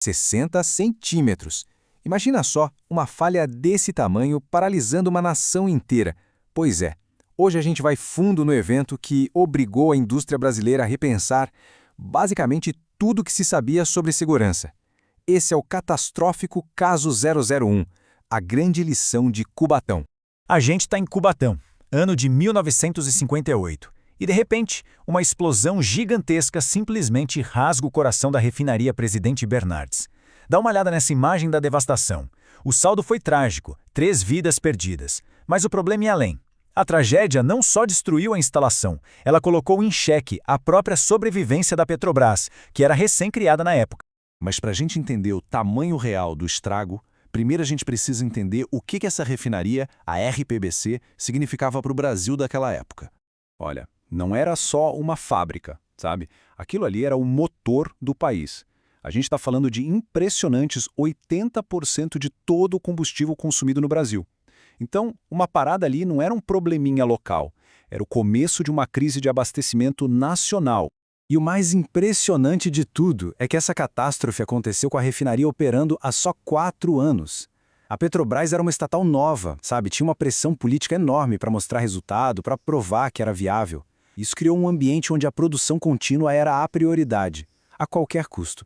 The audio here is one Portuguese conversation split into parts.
60 centímetros. Imagina só uma falha desse tamanho paralisando uma nação inteira. Pois é, hoje a gente vai fundo no evento que obrigou a indústria brasileira a repensar basicamente tudo que se sabia sobre segurança. Esse é o catastrófico Caso 001, a grande lição de Cubatão. A gente está em Cubatão, ano de 1958, e de repente, uma explosão gigantesca simplesmente rasga o coração da refinaria Presidente Bernardes. Dá uma olhada nessa imagem da devastação. O saldo foi trágico, 3 vidas perdidas. Mas o problema ia além. A tragédia não só destruiu a instalação, ela colocou em xeque a própria sobrevivência da Petrobras, que era recém-criada na época. Mas para a gente entender o tamanho real do estrago, primeiro a gente precisa entender o que essa refinaria, a RPBC, significava para o Brasil daquela época. Olha, não era só uma fábrica, sabe? Aquilo ali era o motor do país. A gente está falando de impressionantes 80% de todo o combustível consumido no Brasil. Então, uma parada ali não era um probleminha local, era o começo de uma crise de abastecimento nacional. E o mais impressionante de tudo é que essa catástrofe aconteceu com a refinaria operando há só 4 anos. A Petrobras era uma estatal nova, sabe? Tinha uma pressão política enorme para mostrar resultado, para provar que era viável. Isso criou um ambiente onde a produção contínua era a prioridade, a qualquer custo.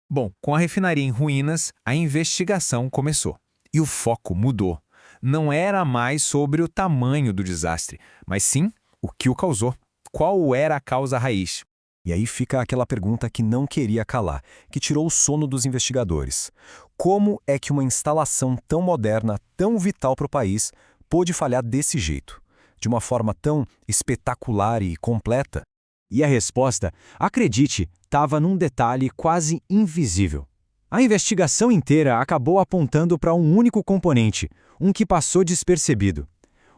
Bom, com a refinaria em ruínas, a investigação começou. E o foco mudou. Não era mais sobre o tamanho do desastre, mas sim o que o causou. Qual era a causa raiz? E aí fica aquela pergunta que não queria calar, que tirou o sono dos investigadores. Como é que uma instalação tão moderna, tão vital para o país, pôde falhar desse jeito? De uma forma tão espetacular e completa? E a resposta, acredite, estava num detalhe quase invisível. A investigação inteira acabou apontando para um único componente, um que passou despercebido.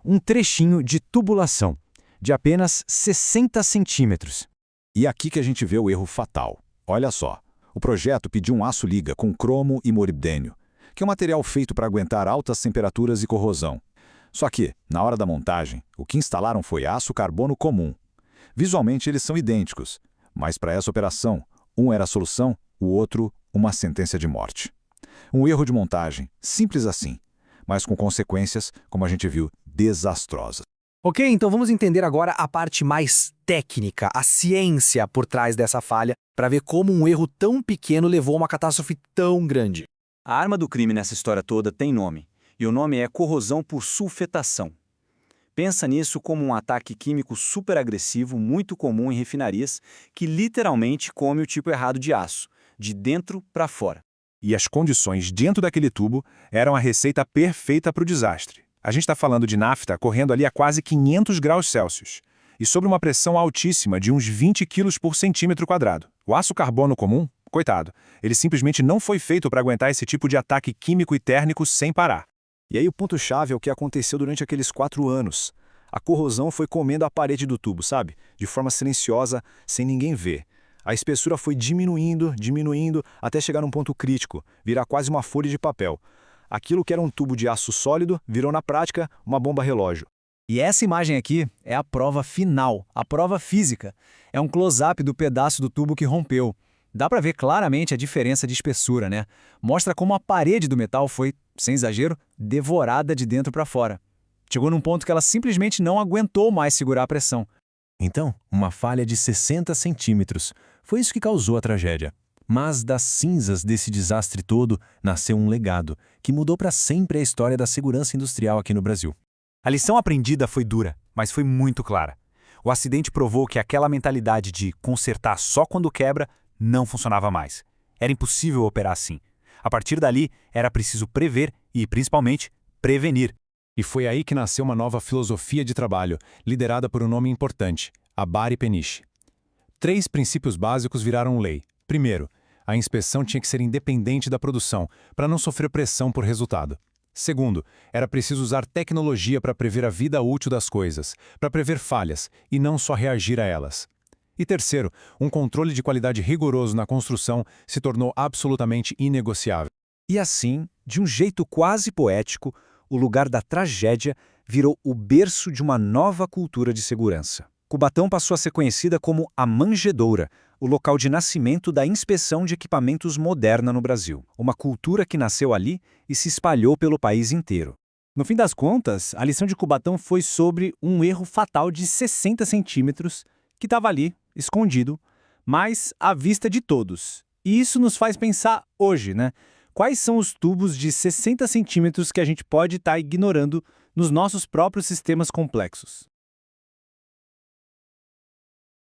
Um trechinho de tubulação, de apenas 60 centímetros. E aqui que a gente vê o erro fatal. Olha só, o projeto pediu um aço-liga com cromo e molibdênio, que é um material feito para aguentar altas temperaturas e corrosão. Só que, na hora da montagem, o que instalaram foi aço carbono comum. Visualmente eles são idênticos, mas para essa operação, um era a solução, o outro uma sentença de morte. Um erro de montagem, simples assim, mas com consequências, como a gente viu, desastrosas. Ok, então vamos entender agora a parte mais técnica, a ciência por trás dessa falha, para ver como um erro tão pequeno levou a uma catástrofe tão grande. A arma do crime nessa história toda tem nome, e o nome é corrosão por sulfetação. Pensa nisso como um ataque químico super agressivo, muito comum em refinarias, que literalmente come o tipo errado de aço, de dentro para fora. E as condições dentro daquele tubo eram a receita perfeita para o desastre. A gente está falando de nafta correndo ali a quase 500 graus Celsius e sob uma pressão altíssima de uns 20 quilos por centímetro quadrado. O aço carbono comum, coitado, ele simplesmente não foi feito para aguentar esse tipo de ataque químico e térmico sem parar. E aí o ponto-chave é o que aconteceu durante aqueles 4 anos. A corrosão foi comendo a parede do tubo, sabe? De forma silenciosa, sem ninguém ver. A espessura foi diminuindo, até chegar num ponto crítico, virar quase uma folha de papel. Aquilo que era um tubo de aço sólido virou, na prática, uma bomba relógio. E essa imagem aqui é a prova final, a prova física. É um close-up do pedaço do tubo que rompeu. Dá para ver claramente a diferença de espessura, né? Mostra como a parede do metal foi, sem exagero, devorada de dentro para fora. Chegou num ponto que ela simplesmente não aguentou mais segurar a pressão. Então, uma falha de 60 centímetros. Foi isso que causou a tragédia. Mas das cinzas desse desastre todo, nasceu um legado que mudou para sempre a história da segurança industrial aqui no Brasil. A lição aprendida foi dura, mas foi muito clara. O acidente provou que aquela mentalidade de consertar só quando quebra não funcionava mais. Era impossível operar assim. A partir dali, era preciso prever e, principalmente, prevenir. E foi aí que nasceu uma nova filosofia de trabalho, liderada por um nome importante, Abari Peniche. 3 princípios básicos viraram lei. Primeiro, a inspeção tinha que ser independente da produção, para não sofrer pressão por resultado. Segundo, era preciso usar tecnologia para prever a vida útil das coisas, para prever falhas e não só reagir a elas. E terceiro, um controle de qualidade rigoroso na construção se tornou absolutamente inegociável. E assim, de um jeito quase poético, o lugar da tragédia virou o berço de uma nova cultura de segurança. Cubatão passou a ser conhecida como a Manjedoura, o local de nascimento da inspeção de equipamentos moderna no Brasil. Uma cultura que nasceu ali e se espalhou pelo país inteiro. No fim das contas, a lição de Cubatão foi sobre um erro fatal de 60 centímetros que estava ali, escondido, mas à vista de todos. E isso nos faz pensar hoje, né? Quais são os tubos de 60 centímetros que a gente pode estar ignorando nos nossos próprios sistemas complexos?